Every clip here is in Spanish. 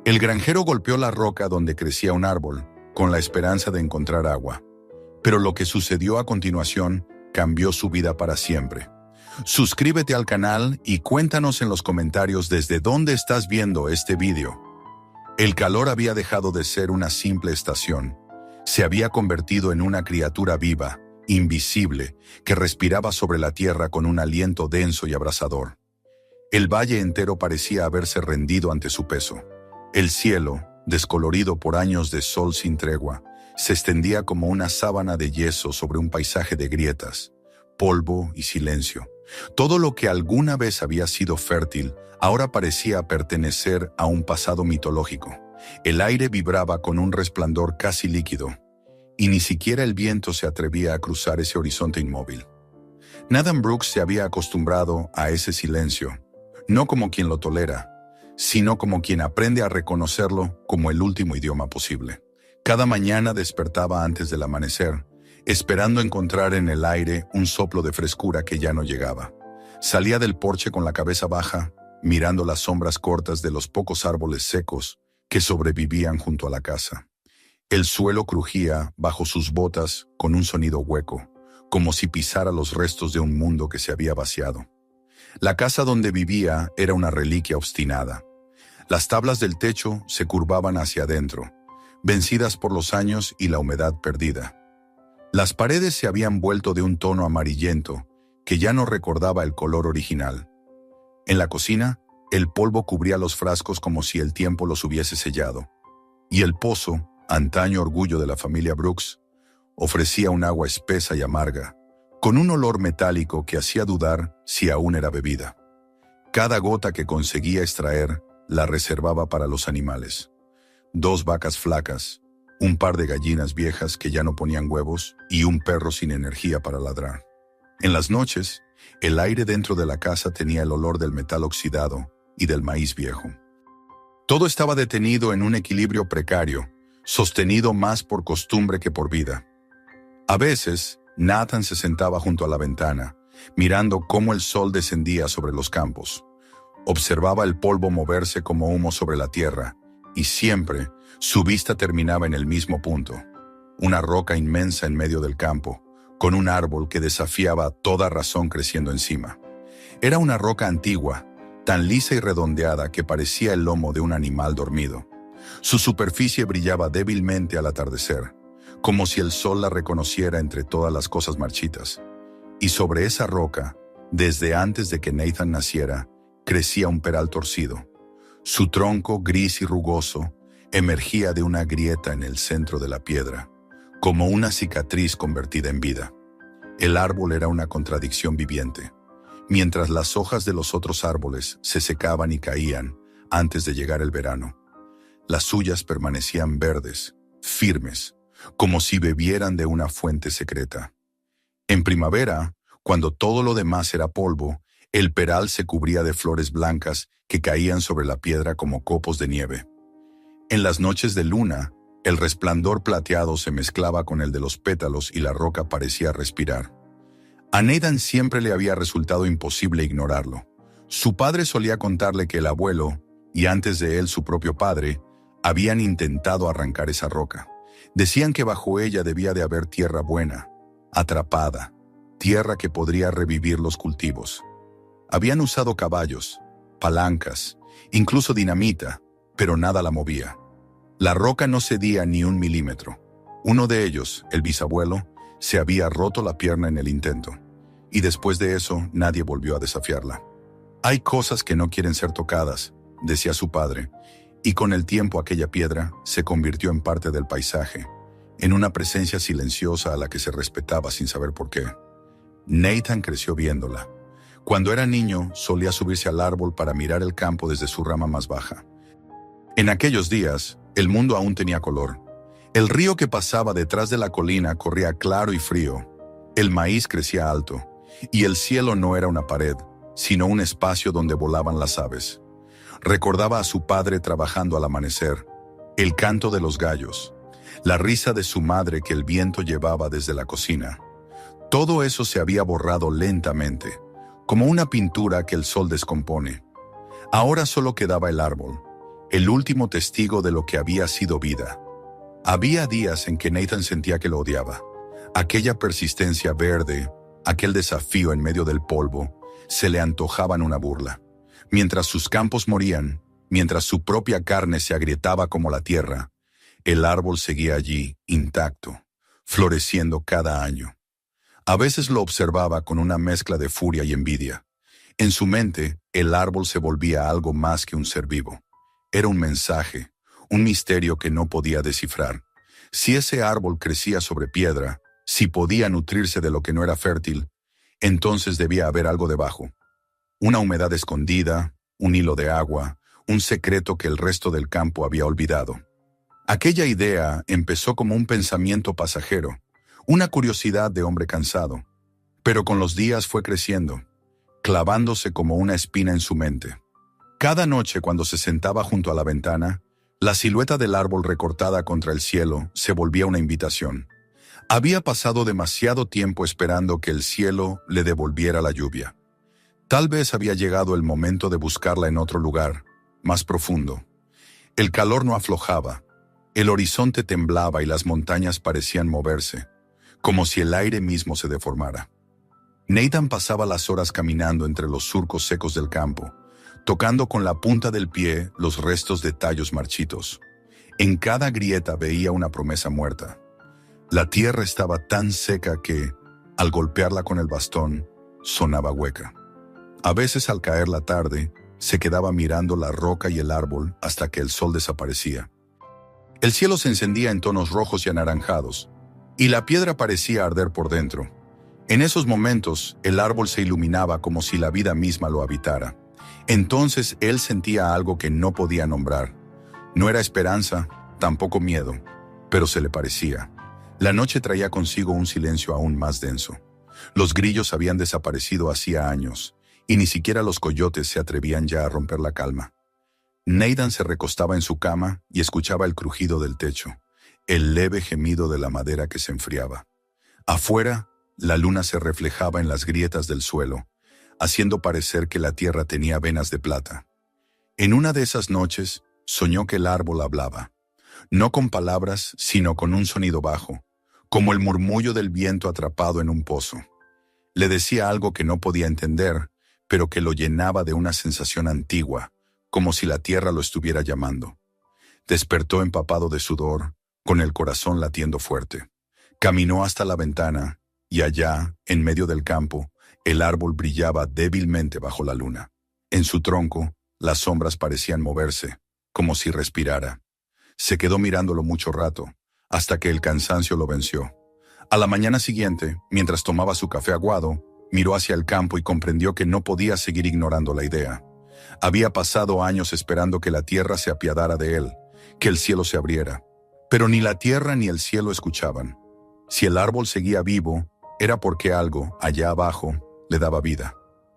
El granjero golpeó la roca donde crecía un árbol, con la esperanza de encontrar agua. Pero lo que sucedió a continuación cambió su vida para siempre. Suscríbete al canal y cuéntanos en los comentarios desde dónde estás viendo este vídeo. El calor había dejado de ser una simple estación. Se había convertido en una criatura viva, invisible, que respiraba sobre la tierra con un aliento denso y abrasador. El valle entero parecía haberse rendido ante su peso. El cielo, descolorido por años de sol sin tregua, se extendía como una sábana de yeso sobre un paisaje de grietas, polvo y silencio. Todo lo que alguna vez había sido fértil, ahora parecía pertenecer a un pasado mitológico. El aire vibraba con un resplandor casi líquido, y ni siquiera el viento se atrevía a cruzar ese horizonte inmóvil. Nathan Brooks se había acostumbrado a ese silencio, no como quien lo tolera, sino como quien aprende a reconocerlo como el último idioma posible. Cada mañana despertaba antes del amanecer, esperando encontrar en el aire un soplo de frescura que ya no llegaba. Salía del porche con la cabeza baja, mirando las sombras cortas de los pocos árboles secos que sobrevivían junto a la casa. El suelo crujía bajo sus botas con un sonido hueco, como si pisara los restos de un mundo que se había vaciado. La casa donde vivía era una reliquia obstinada. Las tablas del techo se curvaban hacia adentro, vencidas por los años y la humedad perdida. Las paredes se habían vuelto de un tono amarillento que ya no recordaba el color original. En la cocina, el polvo cubría los frascos como si el tiempo los hubiese sellado. Y el pozo, antaño orgullo de la familia Brooks, ofrecía un agua espesa y amarga, con un olor metálico que hacía dudar si aún era bebida. Cada gota que conseguía extraer la reservaba para los animales. 2 vacas flacas, un par de gallinas viejas que ya no ponían huevos y un perro sin energía para ladrar. En las noches, el aire dentro de la casa tenía el olor del metal oxidado y del maíz viejo. Todo estaba detenido en un equilibrio precario, sostenido más por costumbre que por vida. A veces, Nathan se sentaba junto a la ventana, mirando cómo el sol descendía sobre los campos. Observaba el polvo moverse como humo sobre la tierra, y siempre su vista terminaba en el mismo punto, una roca inmensa en medio del campo, con un árbol que desafiaba toda razón creciendo encima. Era una roca antigua, tan lisa y redondeada que parecía el lomo de un animal dormido. Su superficie brillaba débilmente al atardecer, como si el sol la reconociera entre todas las cosas marchitas. Y sobre esa roca, desde antes de que Nathan naciera, crecía un peral torcido. Su tronco, gris y rugoso, emergía de una grieta en el centro de la piedra, como una cicatriz convertida en vida. El árbol era una contradicción viviente. Mientras las hojas de los otros árboles se secaban y caían antes de llegar el verano, las suyas permanecían verdes, firmes, como si bebieran de una fuente secreta. En primavera, cuando todo lo demás era polvo, el peral se cubría de flores blancas que caían sobre la piedra como copos de nieve. En las noches de luna, el resplandor plateado se mezclaba con el de los pétalos y la roca parecía respirar. A Nathan siempre le había resultado imposible ignorarlo. Su padre solía contarle que el abuelo, y antes de él su propio padre, habían intentado arrancar esa roca. Decían que bajo ella debía de haber tierra buena, atrapada, tierra que podría revivir los cultivos. Habían usado caballos, palancas, incluso dinamita, pero nada la movía. La roca no cedía ni un milímetro. Uno de ellos, el bisabuelo, se había roto la pierna en el intento, y después de eso nadie volvió a desafiarla. Hay cosas que no quieren ser tocadas, decía su padre, y con el tiempo aquella piedra se convirtió en parte del paisaje, en una presencia silenciosa a la que se respetaba sin saber por qué. Nathan creció viéndola. Cuando era niño, solía subirse al árbol para mirar el campo desde su rama más baja. En aquellos días, el mundo aún tenía color. El río que pasaba detrás de la colina corría claro y frío. El maíz crecía alto, y el cielo no era una pared, sino un espacio donde volaban las aves. Recordaba a su padre trabajando al amanecer, el canto de los gallos, la risa de su madre que el viento llevaba desde la cocina. Todo eso se había borrado lentamente, como una pintura que el sol descompone. Ahora solo quedaba el árbol, el último testigo de lo que había sido vida. Había días en que Nathan sentía que lo odiaba. Aquella persistencia verde, aquel desafío en medio del polvo, se le antojaban una burla. Mientras sus campos morían, mientras su propia carne se agrietaba como la tierra, el árbol seguía allí, intacto, floreciendo cada año. A veces lo observaba con una mezcla de furia y envidia. En su mente, el árbol se volvía algo más que un ser vivo. Era un mensaje, un misterio que no podía descifrar. Si ese árbol crecía sobre piedra, si podía nutrirse de lo que no era fértil, entonces debía haber algo debajo. Una humedad escondida, un hilo de agua, un secreto que el resto del campo había olvidado. Aquella idea empezó como un pensamiento pasajero, una curiosidad de hombre cansado, pero con los días fue creciendo, clavándose como una espina en su mente. Cada noche cuando se sentaba junto a la ventana, la silueta del árbol recortada contra el cielo se volvía una invitación. Había pasado demasiado tiempo esperando que el cielo le devolviera la lluvia. Tal vez había llegado el momento de buscarla en otro lugar, más profundo. El calor no aflojaba, el horizonte temblaba y las montañas parecían moverse, como si el aire mismo se deformara. Nathan pasaba las horas caminando entre los surcos secos del campo, tocando con la punta del pie los restos de tallos marchitos. En cada grieta veía una promesa muerta. La tierra estaba tan seca que, al golpearla con el bastón, sonaba hueca. A veces al caer la tarde, se quedaba mirando la roca y el árbol hasta que el sol desaparecía. El cielo se encendía en tonos rojos y anaranjados, y la piedra parecía arder por dentro. En esos momentos, el árbol se iluminaba como si la vida misma lo habitara. Entonces él sentía algo que no podía nombrar. No era esperanza, tampoco miedo, pero se le parecía. La noche traía consigo un silencio aún más denso. Los grillos habían desaparecido hacía años, y ni siquiera los coyotes se atrevían ya a romper la calma. Nathan se recostaba en su cama y escuchaba el crujido del techo, el leve gemido de la madera que se enfriaba. Afuera, la luna se reflejaba en las grietas del suelo, haciendo parecer que la tierra tenía venas de plata. En una de esas noches, soñó que el árbol hablaba, no con palabras, sino con un sonido bajo, como el murmullo del viento atrapado en un pozo. Le decía algo que no podía entender, pero que lo llenaba de una sensación antigua, como si la tierra lo estuviera llamando. Despertó empapado de sudor, con el corazón latiendo fuerte. Caminó hasta la ventana, y allá, en medio del campo, el árbol brillaba débilmente bajo la luna. En su tronco, las sombras parecían moverse, como si respirara. Se quedó mirándolo mucho rato, hasta que el cansancio lo venció. A la mañana siguiente, mientras tomaba su café aguado, miró hacia el campo y comprendió que no podía seguir ignorando la idea. Había pasado años esperando que la tierra se apiadara de él, que el cielo se abriera. Pero ni la tierra ni el cielo escuchaban. Si el árbol seguía vivo, era porque algo, allá abajo, le daba vida.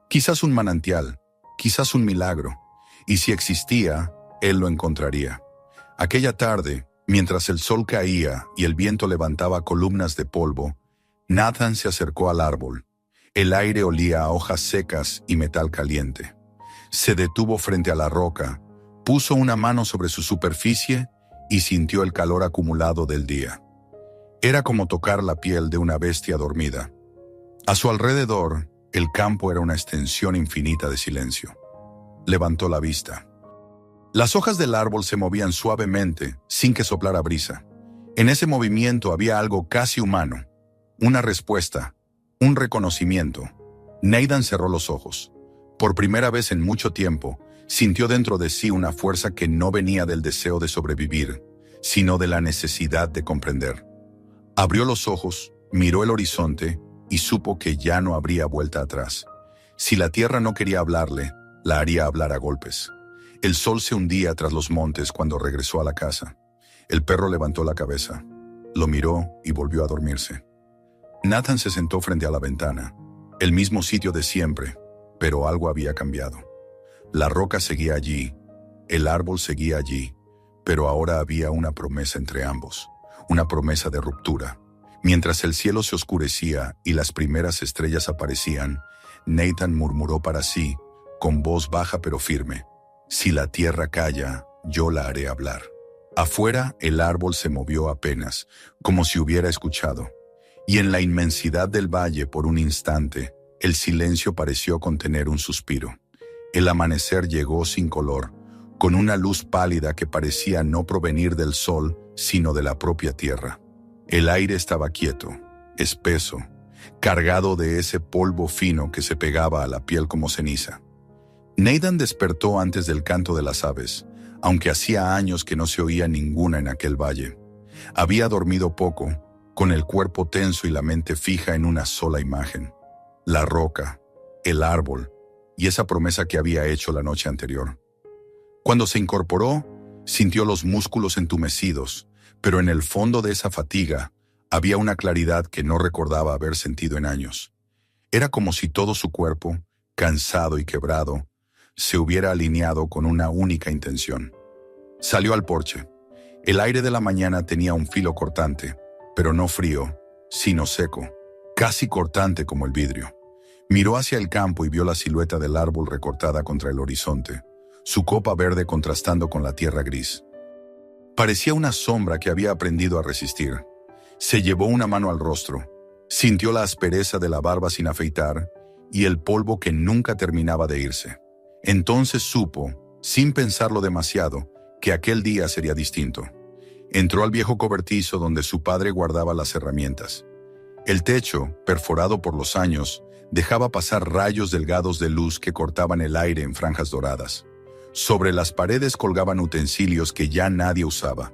Quizás un manantial, quizás un milagro. Y si existía, él lo encontraría. Aquella tarde, mientras el sol caía y el viento levantaba columnas de polvo, Nathan se acercó al árbol. El aire olía a hojas secas y metal caliente. Se detuvo frente a la roca, puso una mano sobre su superficie y sintió el calor acumulado del día. Era como tocar la piel de una bestia dormida. A su alrededor, el campo era una extensión infinita de silencio. Levantó la vista. Las hojas del árbol se movían suavemente, sin que soplara brisa. En ese movimiento había algo casi humano. Una respuesta, un reconocimiento. Nathan cerró los ojos. Por primera vez en mucho tiempo, sintió dentro de sí una fuerza que no venía del deseo de sobrevivir, sino de la necesidad de comprender. Abrió los ojos, miró el horizonte y supo que ya no habría vuelta atrás. Si la tierra no quería hablarle, la haría hablar a golpes. El sol se hundía tras los montes cuando regresó a la casa. El perro levantó la cabeza, lo miró y volvió a dormirse. Nathan se sentó frente a la ventana, el mismo sitio de siempre, pero algo había cambiado. La roca seguía allí, el árbol seguía allí, pero ahora había una promesa entre ambos, una promesa de ruptura. Mientras el cielo se oscurecía y las primeras estrellas aparecían, Nathan murmuró para sí, con voz baja pero firme: si la tierra calla, yo la haré hablar. Afuera, el árbol se movió apenas, como si hubiera escuchado. Y en la inmensidad del valle, por un instante, el silencio pareció contener un suspiro. El amanecer llegó sin color, con una luz pálida que parecía no provenir del sol, sino de la propia tierra. El aire estaba quieto, espeso, cargado de ese polvo fino que se pegaba a la piel como ceniza. Nathan despertó antes del canto de las aves, aunque hacía años que no se oía ninguna en aquel valle. Había dormido poco, con el cuerpo tenso y la mente fija en una sola imagen: la roca, el árbol y esa promesa que había hecho la noche anterior. Cuando se incorporó, sintió los músculos entumecidos, pero en el fondo de esa fatiga había una claridad que no recordaba haber sentido en años. Era como si todo su cuerpo, cansado y quebrado, se hubiera alineado con una única intención. Salió al porche. El aire de la mañana tenía un filo cortante, pero no frío, sino seco, casi cortante como el vidrio. Miró hacia el campo y vio la silueta del árbol recortada contra el horizonte, su copa verde contrastando con la tierra gris. Parecía una sombra que había aprendido a resistir. Se llevó una mano al rostro, sintió la aspereza de la barba sin afeitar y el polvo que nunca terminaba de irse. Entonces supo, sin pensarlo demasiado, que aquel día sería distinto. Entró al viejo cobertizo donde su padre guardaba las herramientas. El techo, perforado por los años, dejaba pasar rayos delgados de luz que cortaban el aire en franjas doradas. Sobre las paredes colgaban utensilios que ya nadie usaba: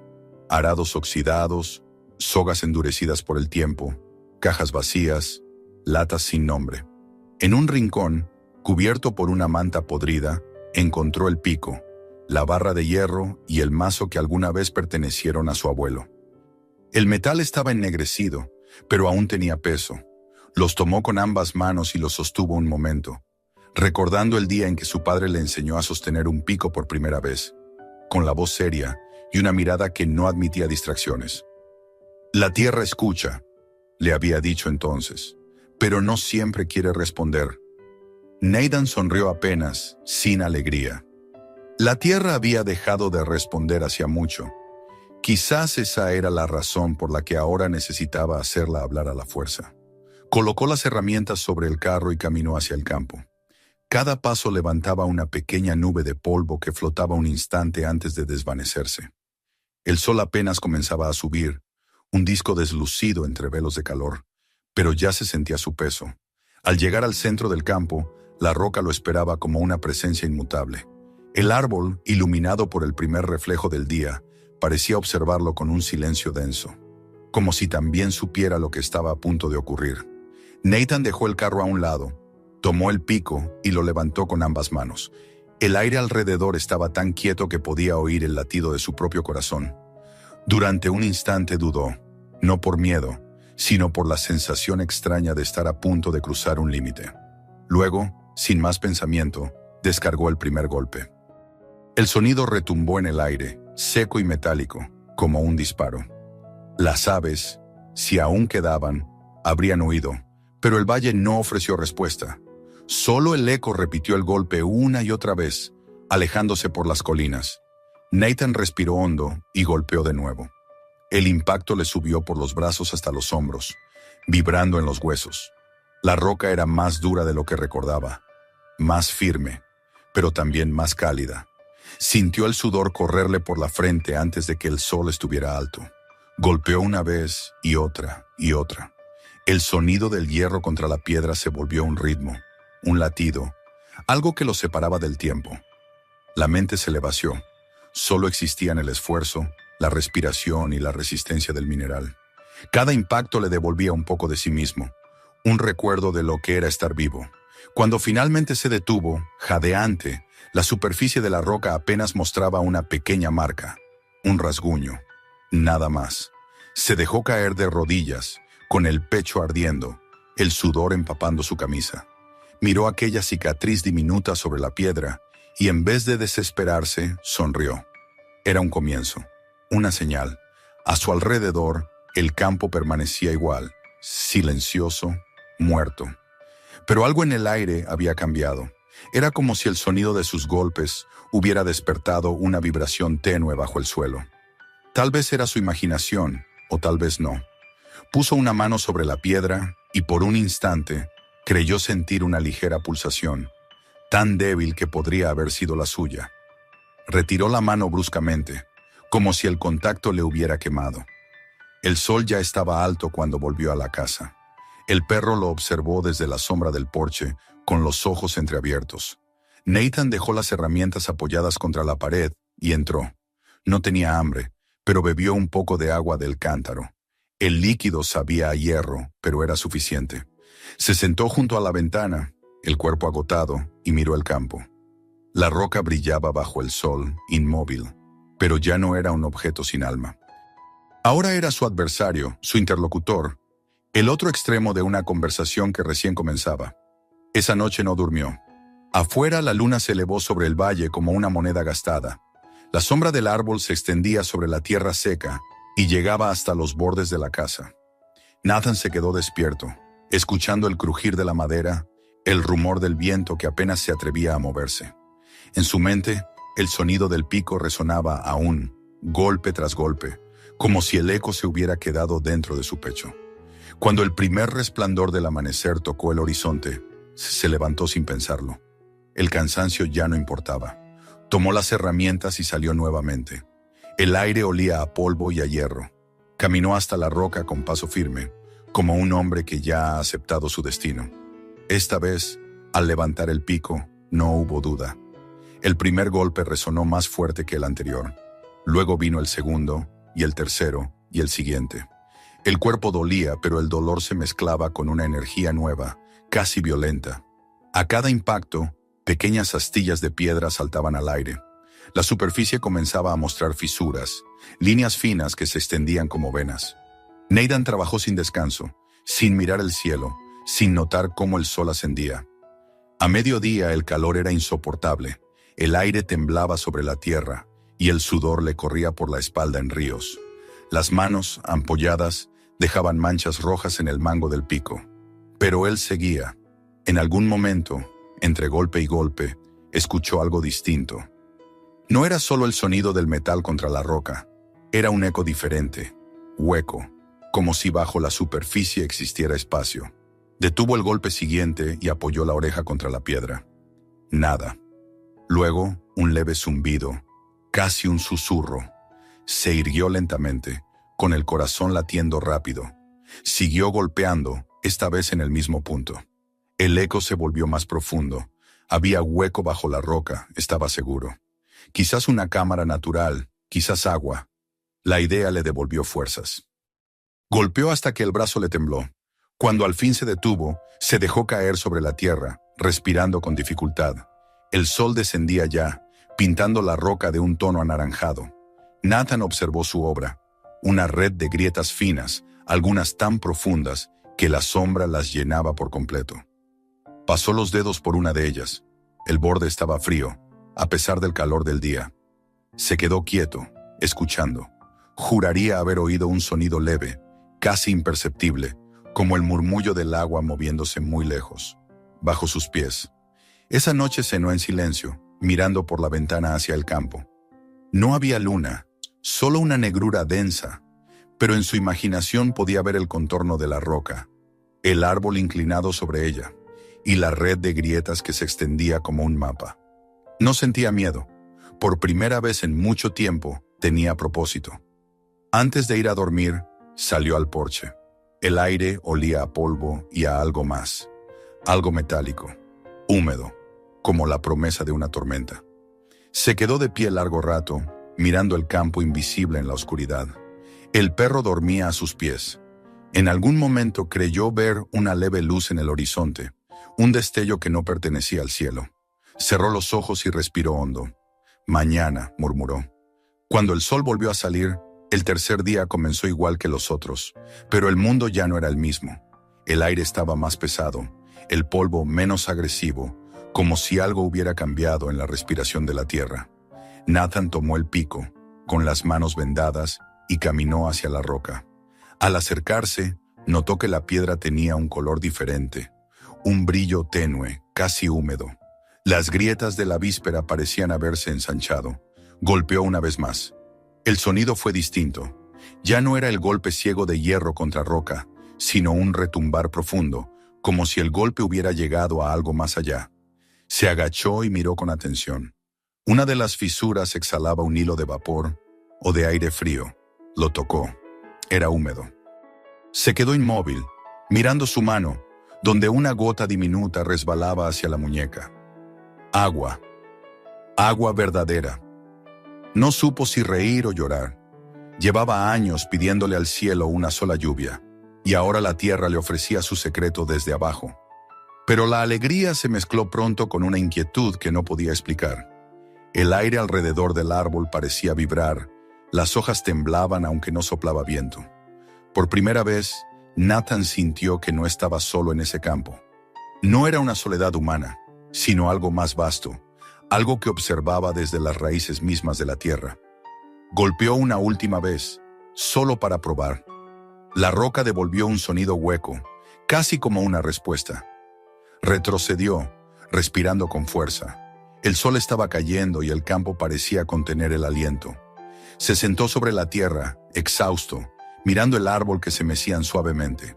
arados oxidados, sogas endurecidas por el tiempo, cajas vacías, latas sin nombre. En un rincón, cubierto por una manta podrida, encontró el pico, la barra de hierro y el mazo que alguna vez pertenecieron a su abuelo. El metal estaba ennegrecido, pero aún tenía peso. Los tomó con ambas manos y los sostuvo un momento, recordando el día en que su padre le enseñó a sostener un pico por primera vez, con la voz seria y una mirada que no admitía distracciones. «La tierra escucha», le había dicho entonces, «pero no siempre quiere responder». Nathan sonrió apenas, sin alegría. La tierra había dejado de responder hacía mucho. Quizás esa era la razón por la que ahora necesitaba hacerla hablar a la fuerza. Colocó las herramientas sobre el carro y caminó hacia el campo. Cada paso levantaba una pequeña nube de polvo que flotaba un instante antes de desvanecerse. El sol apenas comenzaba a subir, un disco deslucido entre velos de calor, pero ya se sentía su peso. Al llegar al centro del campo, la roca lo esperaba como una presencia inmutable. El árbol, iluminado por el primer reflejo del día, parecía observarlo con un silencio denso, como si también supiera lo que estaba a punto de ocurrir. Nathan dejó el carro a un lado, tomó el pico y lo levantó con ambas manos. El aire alrededor estaba tan quieto que podía oír el latido de su propio corazón. Durante un instante dudó, no por miedo, sino por la sensación extraña de estar a punto de cruzar un límite. Luego, sin más pensamiento, descargó el primer golpe. El sonido retumbó en el aire, seco y metálico, como un disparo. Las aves, si aún quedaban, habrían huido, pero el valle no ofreció respuesta. Solo el eco repitió el golpe una y otra vez, alejándose por las colinas. Nathan respiró hondo y golpeó de nuevo. El impacto le subió por los brazos hasta los hombros, vibrando en los huesos. La roca era más dura de lo que recordaba, más firme, pero también más cálida. Sintió el sudor correrle por la frente antes de que el sol estuviera alto. Golpeó una vez y otra y otra. El sonido del hierro contra la piedra se volvió un ritmo, un latido, algo que lo separaba del tiempo. La mente se le vació. Solo existían el esfuerzo, la respiración y la resistencia del mineral. Cada impacto le devolvía un poco de sí mismo, un recuerdo de lo que era estar vivo. Cuando finalmente se detuvo, jadeante, la superficie de la roca apenas mostraba una pequeña marca, un rasguño, nada más. Se dejó caer de rodillas, con el pecho ardiendo, el sudor empapando su camisa. Miró aquella cicatriz diminuta sobre la piedra y en vez de desesperarse, sonrió. Era un comienzo, una señal. A su alrededor, el campo permanecía igual, silencioso, muerto. Pero algo en el aire había cambiado. Era como si el sonido de sus golpes hubiera despertado una vibración tenue bajo el suelo. Tal vez era su imaginación, o tal vez no. Puso una mano sobre la piedra y por un instante creyó sentir una ligera pulsación, tan débil que podría haber sido la suya. Retiró la mano bruscamente, como si el contacto le hubiera quemado. El sol ya estaba alto cuando volvió a la casa. El perro lo observó desde la sombra del porche, con los ojos entreabiertos. Nathan dejó las herramientas apoyadas contra la pared y entró. No tenía hambre, pero bebió un poco de agua del cántaro. El líquido sabía a hierro, pero era suficiente. Se sentó junto a la ventana, el cuerpo agotado, y miró el campo. La roca brillaba bajo el sol, inmóvil, pero ya no era un objeto sin alma. Ahora era su adversario, su interlocutor, el otro extremo de una conversación que recién comenzaba. Esa noche no durmió. Afuera la luna se elevó sobre el valle como una moneda gastada. La sombra del árbol se extendía sobre la tierra seca y llegaba hasta los bordes de la casa. Nathan se quedó despierto, escuchando el crujir de la madera, el rumor del viento que apenas se atrevía a moverse. En su mente, el sonido del pico resonaba aún, golpe tras golpe, como si el eco se hubiera quedado dentro de su pecho. Cuando el primer resplandor del amanecer tocó el horizonte, se levantó sin pensarlo. El cansancio ya no importaba. Tomó las herramientas y salió nuevamente. El aire olía a polvo y a hierro. Caminó hasta la roca con paso firme, como un hombre que ya ha aceptado su destino. Esta vez, al levantar el pico, no hubo duda. El primer golpe resonó más fuerte que el anterior. Luego vino el segundo, y el tercero, y el siguiente. El cuerpo dolía, pero el dolor se mezclaba con una energía nueva, casi violenta. A cada impacto, pequeñas astillas de piedra saltaban al aire. La superficie comenzaba a mostrar fisuras, líneas finas que se extendían como venas. Nathan trabajó sin descanso, sin mirar el cielo, sin notar cómo el sol ascendía. A mediodía el calor era insoportable. El aire temblaba sobre la tierra y el sudor le corría por la espalda en ríos. Las manos, ampolladas, dejaban manchas rojas en el mango del pico. Pero él seguía. En algún momento, entre golpe y golpe, escuchó algo distinto. No era solo el sonido del metal contra la roca. Era un eco diferente, hueco, como si bajo la superficie existiera espacio. Detuvo el golpe siguiente y apoyó la oreja contra la piedra. Nada. Luego, un leve zumbido, casi un susurro. Se irguió lentamente, con el corazón latiendo rápido. Siguió golpeando, esta vez en el mismo punto. El eco se volvió más profundo. Había hueco bajo la roca, estaba seguro. Quizás una cámara natural, quizás agua. La idea le devolvió fuerzas. Golpeó hasta que el brazo le tembló. Cuando al fin se detuvo, se dejó caer sobre la tierra, respirando con dificultad. El sol descendía ya, pintando la roca de un tono anaranjado. Nathan observó su obra, una red de grietas finas, algunas tan profundas que la sombra las llenaba por completo. Pasó los dedos por una de ellas. El borde estaba frío, a pesar del calor del día. Se quedó quieto, escuchando. Juraría haber oído un sonido leve, casi imperceptible, como el murmullo del agua moviéndose muy lejos, bajo sus pies. Esa noche cenó en silencio, mirando por la ventana hacia el campo. No había luna, solo una negrura densa, pero en su imaginación podía ver el contorno de la roca, el árbol inclinado sobre ella, y la red de grietas que se extendía como un mapa. No sentía miedo. Por primera vez en mucho tiempo tenía propósito. Antes de ir a dormir, salió al porche. El aire olía a polvo y a algo más, algo metálico, húmedo, como la promesa de una tormenta. Se quedó de pie largo rato, mirando el campo invisible en la oscuridad. El perro dormía a sus pies. En algún momento creyó ver una leve luz en el horizonte, un destello que no pertenecía al cielo. Cerró los ojos y respiró hondo. Mañana, murmuró. Cuando el sol volvió a salir, el tercer día comenzó igual que los otros, pero el mundo ya no era el mismo. El aire estaba más pesado, el polvo menos agresivo, como si algo hubiera cambiado en la respiración de la tierra. Nathan tomó el pico, con las manos vendadas, y caminó hacia la roca. Al acercarse, notó que la piedra tenía un color diferente, un brillo tenue, casi húmedo. Las grietas de la víspera parecían haberse ensanchado. Golpeó una vez más. El sonido fue distinto. Ya no era el golpe ciego de hierro contra roca, sino un retumbar profundo, como si el golpe hubiera llegado a algo más allá. Se agachó y miró con atención. Una de las fisuras exhalaba un hilo de vapor o de aire frío. Lo tocó. Era húmedo. Se quedó inmóvil, mirando su mano, donde una gota diminuta resbalaba hacia la muñeca. Agua. Agua verdadera. No supo si reír o llorar. Llevaba años pidiéndole al cielo una sola lluvia, y ahora la tierra le ofrecía su secreto desde abajo. Pero la alegría se mezcló pronto con una inquietud que no podía explicar. El aire alrededor del árbol parecía vibrar, las hojas temblaban aunque no soplaba viento. Por primera vez, Nathan sintió que no estaba solo en ese campo. No era una soledad humana, sino algo más vasto, algo que observaba desde las raíces mismas de la tierra. Golpeó una última vez, solo para probar. La roca devolvió un sonido hueco, casi como una respuesta. Retrocedió, respirando con fuerza. El sol estaba cayendo y el campo parecía contener el aliento. Se sentó sobre la tierra, exhausto, mirando el árbol que se mecían suavemente.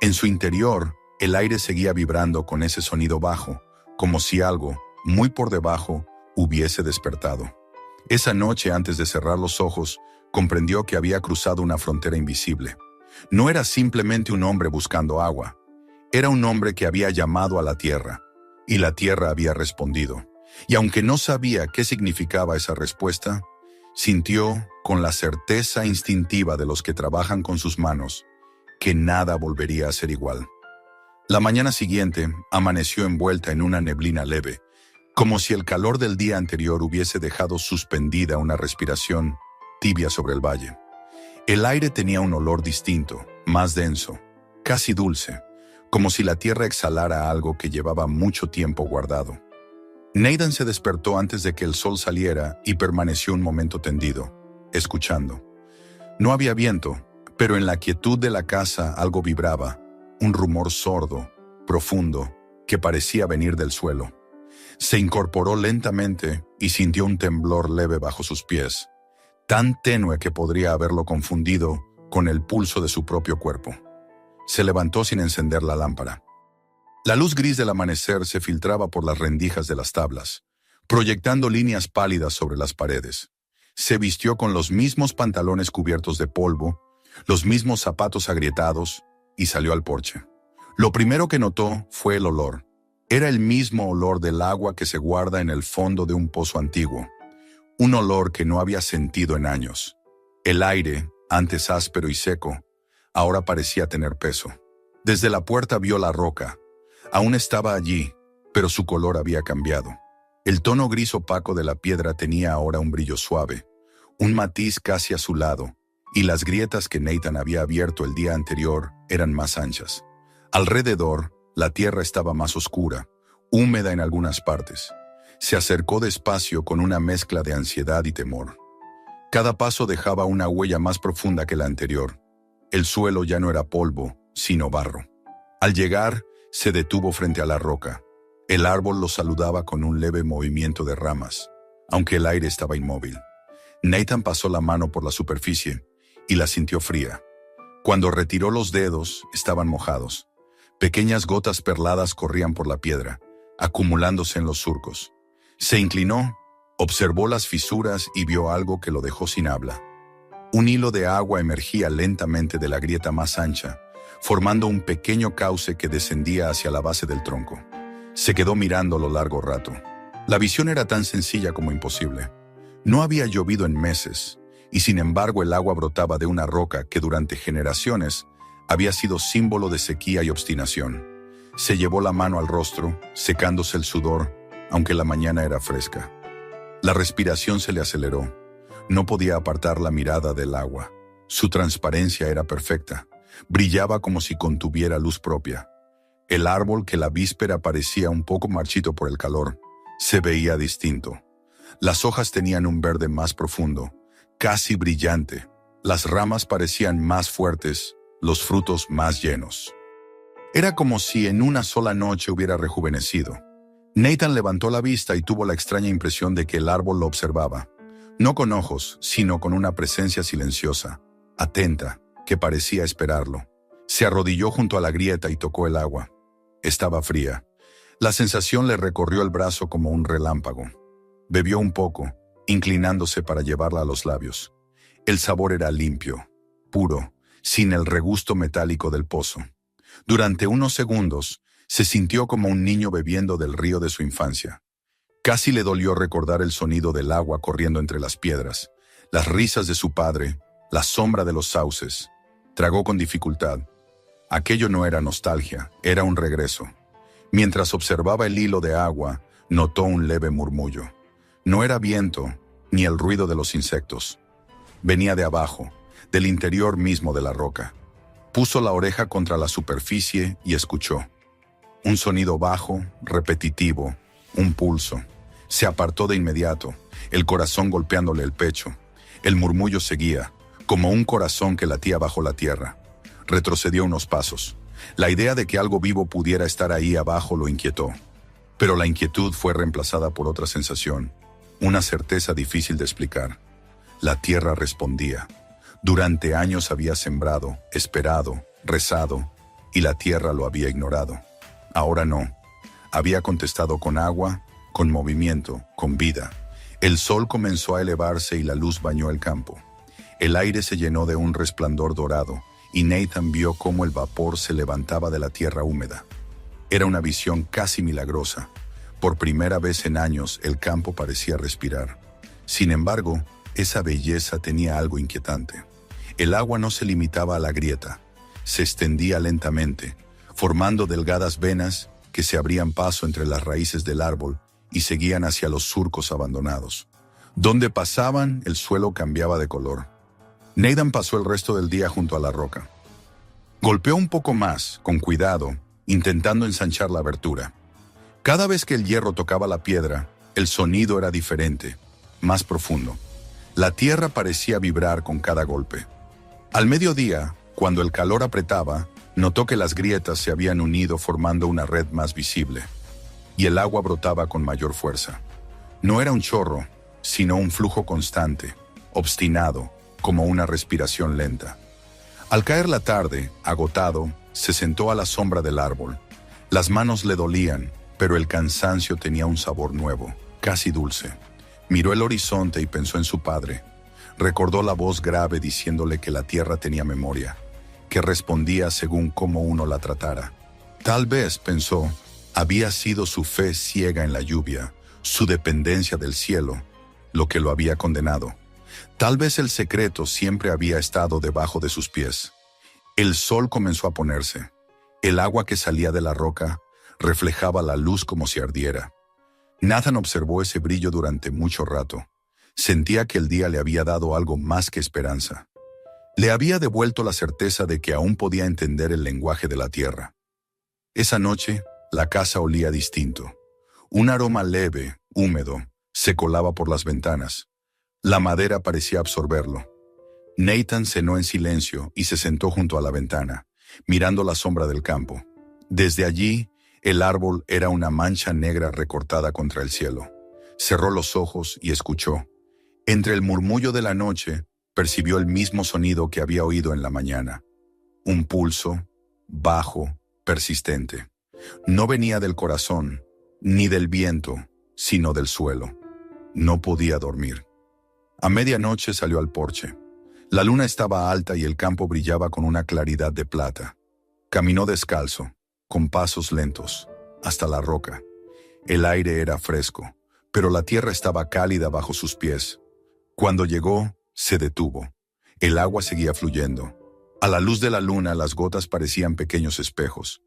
En su interior, el aire seguía vibrando con ese sonido bajo, como si algo, muy por debajo, hubiese despertado. Esa noche, antes de cerrar los ojos, comprendió que había cruzado una frontera invisible. No era simplemente un hombre buscando agua. Era un hombre que había llamado a la tierra, y la tierra había respondido. Y aunque no sabía qué significaba esa respuesta, sintió, con la certeza instintiva de los que trabajan con sus manos, que nada volvería a ser igual. La mañana siguiente amaneció envuelta en una neblina leve, como si el calor del día anterior hubiese dejado suspendida una respiración tibia sobre el valle. El aire tenía un olor distinto, más denso, casi dulce, como si la tierra exhalara algo que llevaba mucho tiempo guardado. Nathan se despertó antes de que el sol saliera y permaneció un momento tendido, escuchando. No había viento, pero en la quietud de la casa algo vibraba, un rumor sordo, profundo, que parecía venir del suelo. Se incorporó lentamente y sintió un temblor leve bajo sus pies, tan tenue que podría haberlo confundido con el pulso de su propio cuerpo. Se levantó sin encender la lámpara. La luz gris del amanecer se filtraba por las rendijas de las tablas, proyectando líneas pálidas sobre las paredes. Se vistió con los mismos pantalones cubiertos de polvo, los mismos zapatos agrietados, y salió al porche. Lo primero que notó fue el olor. Era el mismo olor del agua que se guarda en el fondo de un pozo antiguo. Un olor que no había sentido en años. El aire, antes áspero y seco, ahora parecía tener peso. Desde la puerta vio la roca. Aún estaba allí, pero su color había cambiado. El tono gris opaco de la piedra tenía ahora un brillo suave, un matiz casi azulado, y las grietas que Nathan había abierto el día anterior eran más anchas. Alrededor, la tierra estaba más oscura, húmeda en algunas partes. Se acercó despacio con una mezcla de ansiedad y temor. Cada paso dejaba una huella más profunda que la anterior. El suelo ya no era polvo, sino barro. Al llegar, se detuvo frente a la roca. El árbol lo saludaba con un leve movimiento de ramas, aunque el aire estaba inmóvil. Nathan pasó la mano por la superficie y la sintió fría. Cuando retiró los dedos, estaban mojados. Pequeñas gotas perladas corrían por la piedra, acumulándose en los surcos. Se inclinó, observó las fisuras y vio algo que lo dejó sin habla. Un hilo de agua emergía lentamente de la grieta más ancha, formando un pequeño cauce que descendía hacia la base del tronco. Se quedó mirándolo largo rato. La visión era tan sencilla como imposible. No había llovido en meses, y sin embargo el agua brotaba de una roca que durante generaciones había sido símbolo de sequía y obstinación. Se llevó la mano al rostro, secándose el sudor, aunque la mañana era fresca. La respiración se le aceleró. No podía apartar la mirada del agua. Su transparencia era perfecta. Brillaba como si contuviera luz propia. El árbol, que la víspera parecía un poco marchito por el calor, se veía distinto. Las hojas tenían un verde más profundo, casi brillante. Las ramas parecían más fuertes, los frutos más llenos. Era como si en una sola noche hubiera rejuvenecido. Nathan levantó la vista y tuvo la extraña impresión de que el árbol lo observaba, no con ojos, sino con una presencia silenciosa, atenta, que parecía esperarlo. Se arrodilló junto a la grieta y tocó el agua. Estaba fría. La sensación le recorrió el brazo como un relámpago. Bebió un poco, inclinándose para llevarla a los labios. El sabor era limpio, puro, sin el regusto metálico del pozo. Durante unos segundos, se sintió como un niño bebiendo del río de su infancia. Casi le dolió recordar el sonido del agua corriendo entre las piedras, las risas de su padre, la sombra de los sauces. Tragó con dificultad. Aquello no era nostalgia, era un regreso. Mientras observaba el hilo de agua, notó un leve murmullo. No era viento, ni el ruido de los insectos. Venía de abajo, del interior mismo de la roca. Puso la oreja contra la superficie y escuchó. Un sonido bajo, repetitivo, un pulso. Se apartó de inmediato, el corazón golpeándole el pecho. El murmullo seguía, como un corazón que latía bajo la tierra. Retrocedió unos pasos. La idea de que algo vivo pudiera estar ahí abajo lo inquietó. Pero la inquietud fue reemplazada por otra sensación, una certeza difícil de explicar. La tierra respondía. Durante años había sembrado, esperado, rezado, y la tierra lo había ignorado. Ahora no. Había contestado con agua, con movimiento, con vida. El sol comenzó a elevarse y la luz bañó el campo. El aire se llenó de un resplandor dorado, y Nathan vio cómo el vapor se levantaba de la tierra húmeda. Era una visión casi milagrosa. Por primera vez en años, el campo parecía respirar. Sin embargo, esa belleza tenía algo inquietante. El agua no se limitaba a la grieta. Se extendía lentamente, formando delgadas venas que se abrían paso entre las raíces del árbol y seguían hacia los surcos abandonados. Donde pasaban, el suelo cambiaba de color. Nathan pasó el resto del día junto a la roca. Golpeó un poco más, con cuidado, intentando ensanchar la abertura. Cada vez que el hierro tocaba la piedra, el sonido era diferente, más profundo. La tierra parecía vibrar con cada golpe. Al mediodía, cuando el calor apretaba, notó que las grietas se habían unido formando una red más visible, y el agua brotaba con mayor fuerza. No era un chorro, sino un flujo constante, obstinado, como una respiración lenta. Al caer la tarde, agotado, se sentó a la sombra del árbol. Las manos le dolían, pero el cansancio tenía un sabor nuevo, casi dulce. Miró el horizonte y pensó en su padre. Recordó la voz grave diciéndole que la tierra tenía memoria, que respondía según cómo uno la tratara. Tal vez, pensó, había sido su fe ciega en la lluvia, su dependencia del cielo, lo que lo había condenado. Tal vez el secreto siempre había estado debajo de sus pies. El sol comenzó a ponerse. El agua que salía de la roca reflejaba la luz como si ardiera. Nathan observó ese brillo durante mucho rato. Sentía que el día le había dado algo más que esperanza. Le había devuelto la certeza de que aún podía entender el lenguaje de la tierra. Esa noche, la casa olía distinto. Un aroma leve, húmedo, se colaba por las ventanas. La madera parecía absorberlo. Nathan cenó en silencio y se sentó junto a la ventana, mirando la sombra del campo. Desde allí, el árbol era una mancha negra recortada contra el cielo. Cerró los ojos y escuchó. Entre el murmullo de la noche, percibió el mismo sonido que había oído en la mañana. Un pulso, bajo, persistente. No venía del corazón, ni del viento, sino del suelo. No podía dormir. A medianoche salió al porche. La luna estaba alta y el campo brillaba con una claridad de plata. Caminó descalzo, con pasos lentos, hasta la roca. El aire era fresco, pero la tierra estaba cálida bajo sus pies. Cuando llegó, se detuvo. El agua seguía fluyendo. A la luz de la luna, las gotas parecían pequeños espejos.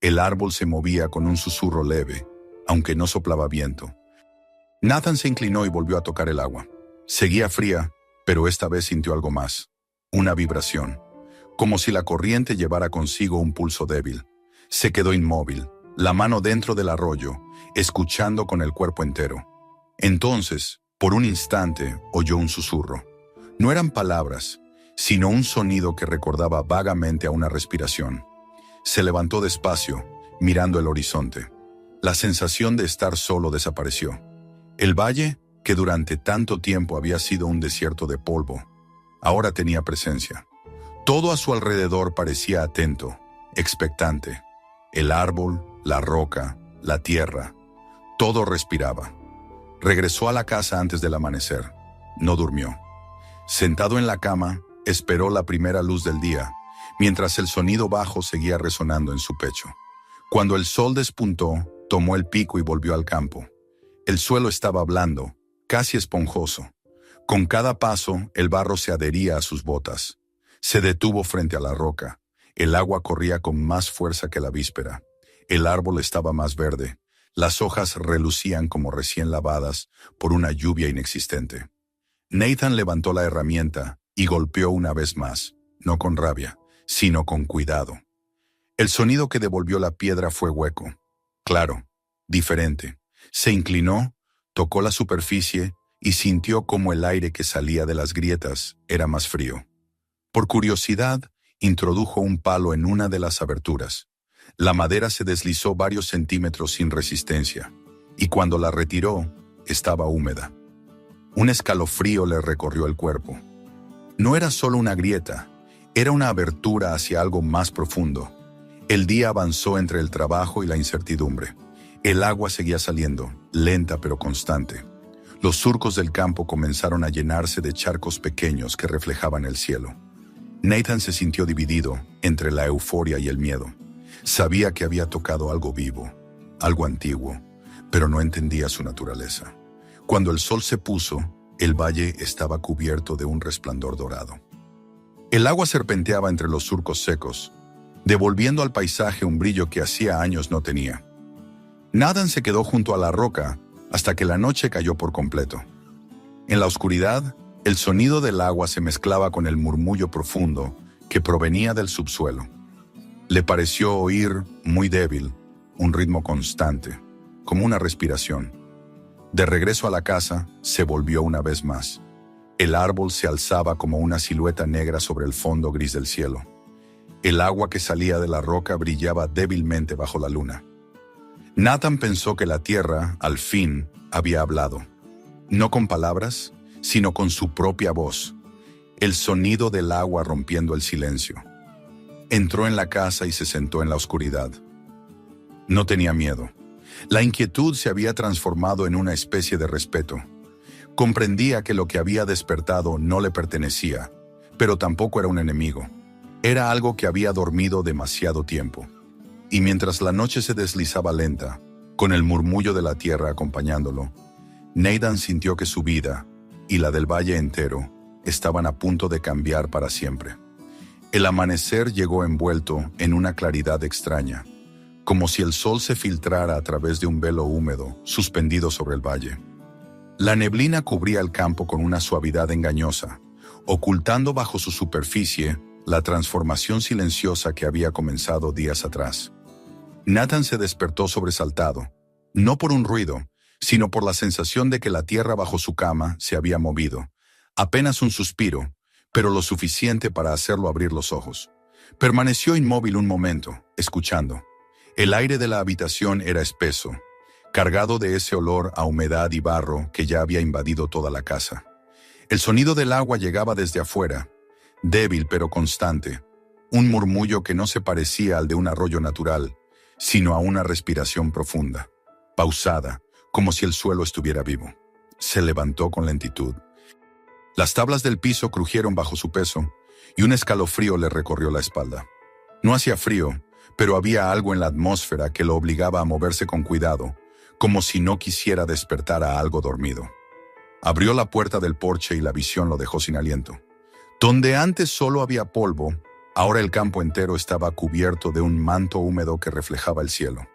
El árbol se movía con un susurro leve, aunque no soplaba viento. Nathan se inclinó y volvió a tocar el agua. Seguía fría, pero esta vez sintió algo más. Una vibración, como si la corriente llevara consigo un pulso débil. Se quedó inmóvil, la mano dentro del arroyo, escuchando con el cuerpo entero. Entonces, por un instante, oyó un susurro. No eran palabras, sino un sonido que recordaba vagamente a una respiración. Se levantó despacio, mirando el horizonte. La sensación de estar solo desapareció. El valle, que durante tanto tiempo había sido un desierto de polvo, ahora tenía presencia. Todo a su alrededor parecía atento, expectante. El árbol, la roca, la tierra, todo respiraba. Regresó a la casa antes del amanecer. No durmió. Sentado en la cama, esperó la primera luz del día, mientras el sonido bajo seguía resonando en su pecho. Cuando el sol despuntó, tomó el pico y volvió al campo. El suelo estaba blando, casi esponjoso. Con cada paso, el barro se adhería a sus botas. Se detuvo frente a la roca. El agua corría con más fuerza que la víspera. El árbol estaba más verde. Las hojas relucían como recién lavadas por una lluvia inexistente. Nathan levantó la herramienta y golpeó una vez más, no con rabia, sino con cuidado. El sonido que devolvió la piedra fue hueco, claro, diferente. Se inclinó, tocó la superficie y sintió como el aire que salía de las grietas era más frío. Por curiosidad, introdujo un palo en una de las aberturas. La madera se deslizó varios centímetros sin resistencia, y cuando la retiró, estaba húmeda. Un escalofrío le recorrió el cuerpo. No era solo una grieta, era una abertura hacia algo más profundo. El día avanzó entre el trabajo y la incertidumbre. El agua seguía saliendo, lenta pero constante. Los surcos del campo comenzaron a llenarse de charcos pequeños que reflejaban el cielo. Nathan se sintió dividido entre la euforia y el miedo. Sabía que había tocado algo vivo, algo antiguo, pero no entendía su naturaleza. Cuando el sol se puso, el valle estaba cubierto de un resplandor dorado. El agua serpenteaba entre los surcos secos, devolviendo al paisaje un brillo que hacía años no tenía. Nathan se quedó junto a la roca hasta que la noche cayó por completo. En la oscuridad, el sonido del agua se mezclaba con el murmullo profundo que provenía del subsuelo. Le pareció oír, muy débil, un ritmo constante, como una respiración. De regreso a la casa, se volvió una vez más. El árbol se alzaba como una silueta negra sobre el fondo gris del cielo. El agua que salía de la roca brillaba débilmente bajo la luna. Nathan pensó que la tierra, al fin, había hablado. No con palabras, sino con su propia voz. El sonido del agua rompiendo el silencio. Entró en la casa y se sentó en la oscuridad. No tenía miedo. La inquietud se había transformado en una especie de respeto. Comprendía que lo que había despertado no le pertenecía, pero tampoco era un enemigo. Era algo que había dormido demasiado tiempo. Y mientras la noche se deslizaba lenta, con el murmullo de la tierra acompañándolo, Nathan sintió que su vida, y la del valle entero, estaban a punto de cambiar para siempre. El amanecer llegó envuelto en una claridad extraña, como si el sol se filtrara a través de un velo húmedo suspendido sobre el valle. La neblina cubría el campo con una suavidad engañosa, ocultando bajo su superficie la transformación silenciosa que había comenzado días atrás. Nathan se despertó sobresaltado, no por un ruido, sino por la sensación de que la tierra bajo su cama se había movido. Apenas un suspiro, pero lo suficiente para hacerlo abrir los ojos. Permaneció inmóvil un momento, escuchando. El aire de la habitación era espeso, cargado de ese olor a humedad y barro que ya había invadido toda la casa. El sonido del agua llegaba desde afuera, débil pero constante, un murmullo que no se parecía al de un arroyo natural, sino a una respiración profunda, pausada, como si el suelo estuviera vivo. Se levantó con lentitud. Las tablas del piso crujieron bajo su peso y un escalofrío le recorrió la espalda. No hacía frío, pero había algo en la atmósfera que lo obligaba a moverse con cuidado, como si no quisiera despertar a algo dormido. Abrió la puerta del porche y la visión lo dejó sin aliento. Donde antes solo había polvo, ahora el campo entero estaba cubierto de un manto húmedo que reflejaba el cielo.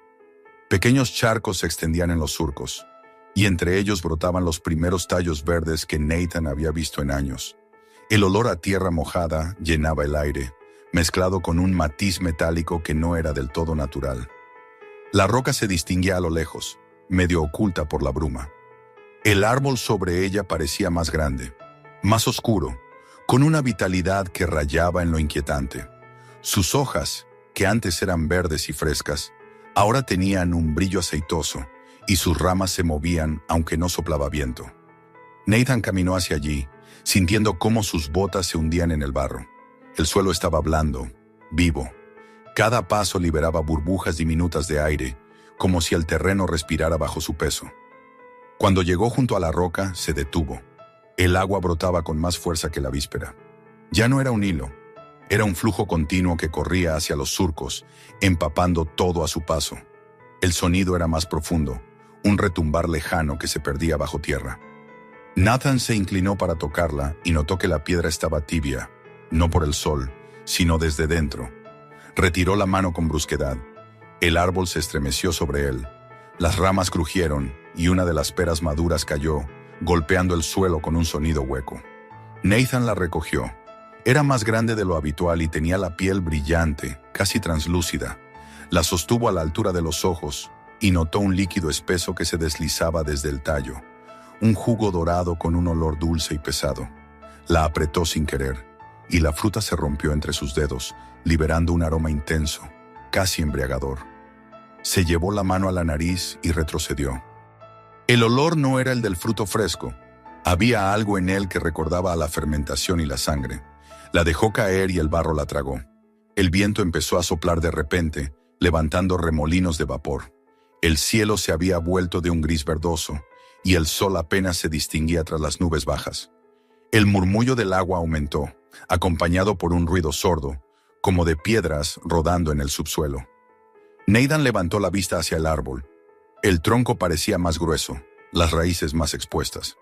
Pequeños charcos se extendían en los surcos, y entre ellos brotaban los primeros tallos verdes que Nathan había visto en años. El olor a tierra mojada llenaba el aire, mezclado con un matiz metálico que no era del todo natural. La roca se distinguía a lo lejos, medio oculta por la bruma. El árbol sobre ella parecía más grande, más oscuro, con una vitalidad que rayaba en lo inquietante. Sus hojas, que antes eran verdes y frescas, Ahora tenían un brillo aceitoso y sus ramas se movían aunque no soplaba viento. Nathan caminó hacia allí, sintiendo cómo sus botas se hundían en el barro. El suelo estaba blando, vivo. Cada paso liberaba burbujas diminutas de aire, como si el terreno respirara bajo su peso. Cuando llegó junto a la roca, se detuvo. El agua brotaba con más fuerza que la víspera. Ya no era un hilo, era un flujo continuo que corría hacia los surcos, empapando todo a su paso. El sonido era más profundo, un retumbar lejano que se perdía bajo tierra. Nathan se inclinó para tocarla y notó que la piedra estaba tibia, no por el sol, sino desde dentro. Retiró la mano con brusquedad. El árbol se estremeció sobre él. Las ramas crujieron y una de las peras maduras cayó, golpeando el suelo con un sonido hueco. Nathan la recogió. Era más grande de lo habitual y tenía la piel brillante, casi translúcida. La sostuvo a la altura de los ojos y notó un líquido espeso que se deslizaba desde el tallo. Un jugo dorado con un olor dulce y pesado. La apretó sin querer, y la fruta se rompió entre sus dedos, liberando un aroma intenso, casi embriagador. Se llevó la mano a la nariz y retrocedió. El olor no era el del fruto fresco. Había algo en él que recordaba a la fermentación y la sangre. La dejó caer y el barro la tragó. El viento empezó a soplar de repente, levantando remolinos de vapor. El cielo se había vuelto de un gris verdoso, y el sol apenas se distinguía tras las nubes bajas. El murmullo del agua aumentó, acompañado por un ruido sordo, como de piedras rodando en el subsuelo. Nathan levantó la vista hacia el árbol. El tronco parecía más grueso, las raíces más expuestas.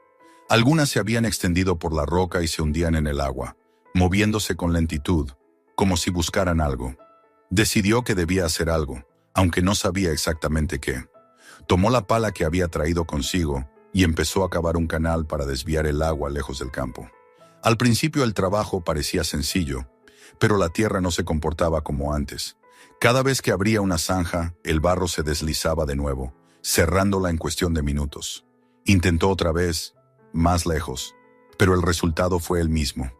Algunas se habían extendido por la roca y se hundían en el agua, moviéndose con lentitud, como si buscaran algo. Decidió que debía hacer algo, aunque no sabía exactamente qué. Tomó la pala que había traído consigo y empezó a cavar un canal para desviar el agua lejos del campo. Al principio el trabajo parecía sencillo, pero la tierra no se comportaba como antes. Cada vez que abría una zanja, el barro se deslizaba de nuevo, cerrándola en cuestión de minutos. Intentó otra vez, más lejos, pero el resultado fue el mismo.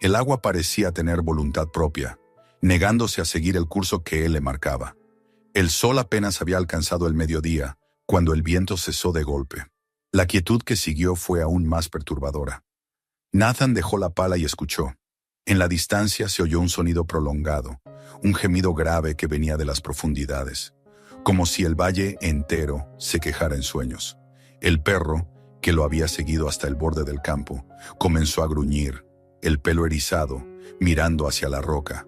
El agua parecía tener voluntad propia, negándose a seguir el curso que él le marcaba. El sol apenas había alcanzado el mediodía, cuando el viento cesó de golpe. La quietud que siguió fue aún más perturbadora. Nathan dejó la pala y escuchó. En la distancia se oyó un sonido prolongado, un gemido grave que venía de las profundidades, como si el valle entero se quejara en sueños. El perro, que lo había seguido hasta el borde del campo, comenzó a gruñir, el pelo erizado, mirando hacia la roca.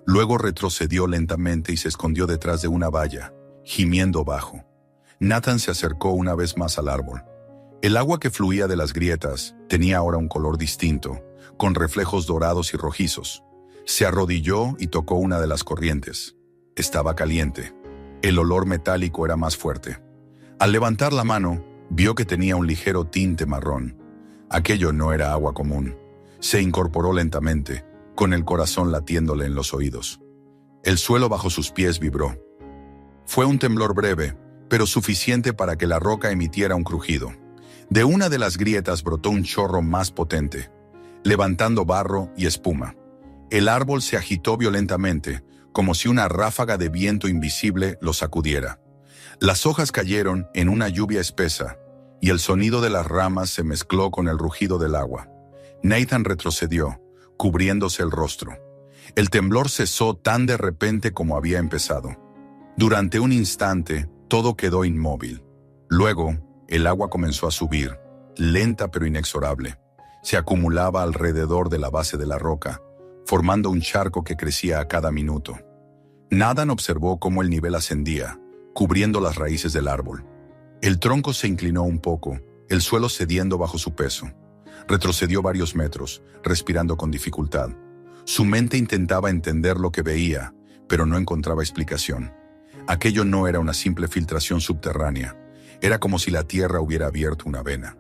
Luego retrocedió lentamente y se escondió detrás de una valla, gimiendo bajo. Nathan se acercó una vez más al árbol. El agua que fluía de las grietas tenía ahora un color distinto, con reflejos dorados y rojizos. Se arrodilló y tocó una de las corrientes. Estaba caliente. El olor metálico era más fuerte. Al levantar la mano, vio que tenía un ligero tinte marrón. Aquello no era agua común. Se incorporó lentamente, con el corazón latiéndole en los oídos. El suelo bajo sus pies vibró. Fue un temblor breve, pero suficiente para que la roca emitiera un crujido. De una de las grietas brotó un chorro más potente, levantando barro y espuma. El árbol se agitó violentamente, como si una ráfaga de viento invisible lo sacudiera. Las hojas cayeron en una lluvia espesa, y el sonido de las ramas se mezcló con el rugido del agua. Nathan retrocedió, cubriéndose el rostro. El temblor cesó tan de repente como había empezado. Durante un instante, todo quedó inmóvil. Luego, el agua comenzó a subir, lenta pero inexorable. Se acumulaba alrededor de la base de la roca, formando un charco que crecía a cada minuto. Nathan observó cómo el nivel ascendía, cubriendo las raíces del árbol. El tronco se inclinó un poco, el suelo cediendo bajo su peso. Retrocedió varios metros, respirando con dificultad. Su mente intentaba entender lo que veía, pero no encontraba explicación. Aquello no era una simple filtración subterránea. Era como si la tierra hubiera abierto una vena.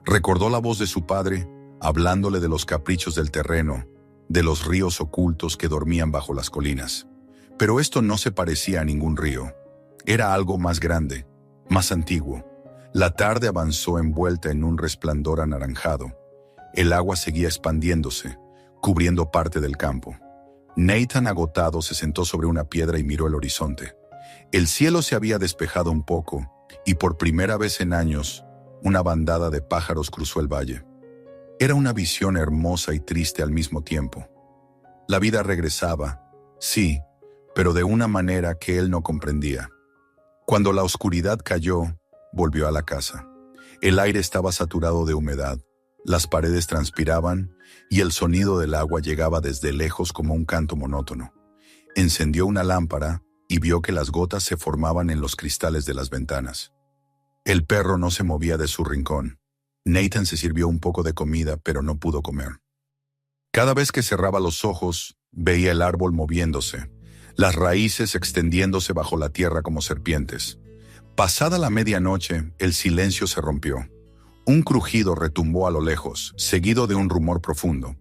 Recordó la voz de su padre, hablándole de los caprichos del terreno, de los ríos ocultos que dormían bajo las colinas. Pero esto no se parecía a ningún río. Era algo más grande, más antiguo. La tarde avanzó envuelta en un resplandor anaranjado. El agua seguía expandiéndose, cubriendo parte del campo. Nathan, agotado, se sentó sobre una piedra y miró el horizonte. El cielo se había despejado un poco, y por primera vez en años, una bandada de pájaros cruzó el valle. Era una visión hermosa y triste al mismo tiempo. La vida regresaba, sí, pero de una manera que él no comprendía. Cuando la oscuridad cayó, volvió a la casa. El aire estaba saturado de humedad, las paredes transpiraban y el sonido del agua llegaba desde lejos como un canto monótono. Encendió una lámpara y vio que las gotas se formaban en los cristales de las ventanas. El perro no se movía de su rincón. Nathan se sirvió un poco de comida, pero no pudo comer. Cada vez que cerraba los ojos, veía el árbol moviéndose, las raíces extendiéndose bajo la tierra como serpientes. Pasada la medianoche, el silencio se rompió. Un crujido retumbó a lo lejos, seguido de un rumor profundo.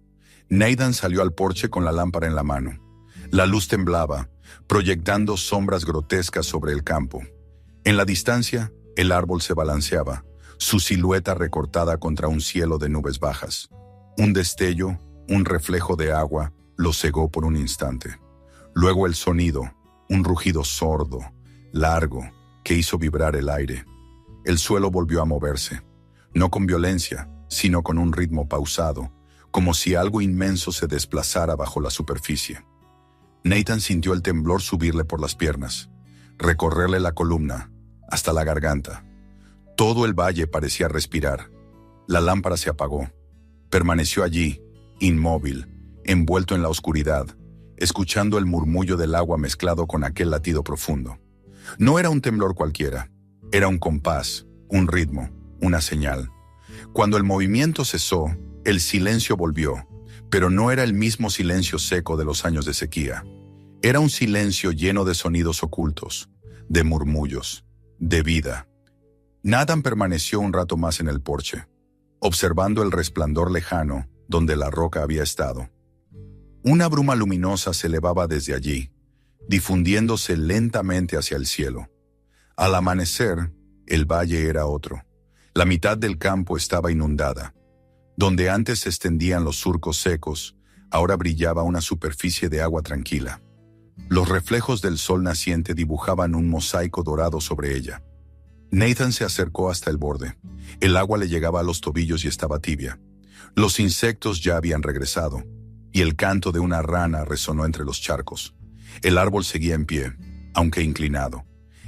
Nathan salió al porche con la lámpara en la mano. La luz temblaba, proyectando sombras grotescas sobre el campo. En la distancia, el árbol se balanceaba, su silueta recortada contra un cielo de nubes bajas. Un destello, un reflejo de agua, lo cegó por un instante. Luego el sonido, un rugido sordo, largo, que hizo vibrar el aire. El suelo volvió a moverse, no con violencia, sino con un ritmo pausado, como si algo inmenso se desplazara bajo la superficie. Nathan sintió el temblor subirle por las piernas, recorrerle la columna, hasta la garganta. Todo el valle parecía respirar. La lámpara se apagó. Permaneció allí, inmóvil, envuelto en la oscuridad, escuchando el murmullo del agua mezclado con aquel latido profundo. No era un temblor cualquiera, era un compás, un ritmo, una señal. Cuando el movimiento cesó, el silencio volvió, pero no era el mismo silencio seco de los años de sequía. Era un silencio lleno de sonidos ocultos, de murmullos, de vida. Nathan permaneció un rato más en el porche, observando el resplandor lejano donde la roca había estado. Una bruma luminosa se elevaba desde allí, difundiéndose lentamente hacia el cielo. Al amanecer, el valle era otro. La mitad del campo estaba inundada. Donde antes se extendían los surcos secos, ahora brillaba una superficie de agua tranquila. Los reflejos del sol naciente dibujaban un mosaico dorado sobre ella. Nathan se acercó hasta el borde. El agua le llegaba a los tobillos y estaba tibia. Los insectos ya habían regresado, y el canto de una rana resonó entre los charcos. El árbol seguía en pie, aunque inclinado.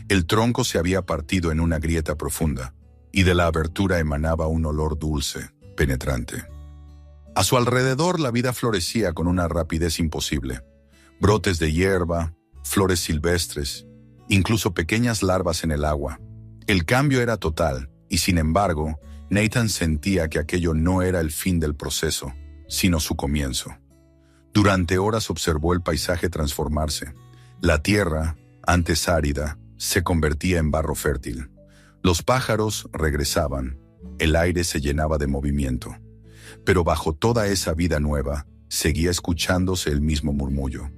El tronco se había partido en una grieta profunda, y de la abertura emanaba un olor dulce, penetrante. A su alrededor la vida florecía con una rapidez imposible. Brotes de hierba, flores silvestres, incluso pequeñas larvas en el agua. El cambio era total, y sin embargo, Nathan sentía que aquello no era el fin del proceso, sino su comienzo. Durante horas observó el paisaje transformarse. La tierra, antes árida, se convertía en barro fértil. Los pájaros regresaban, el aire se llenaba de movimiento. Pero bajo toda esa vida nueva, seguía escuchándose el mismo murmullo.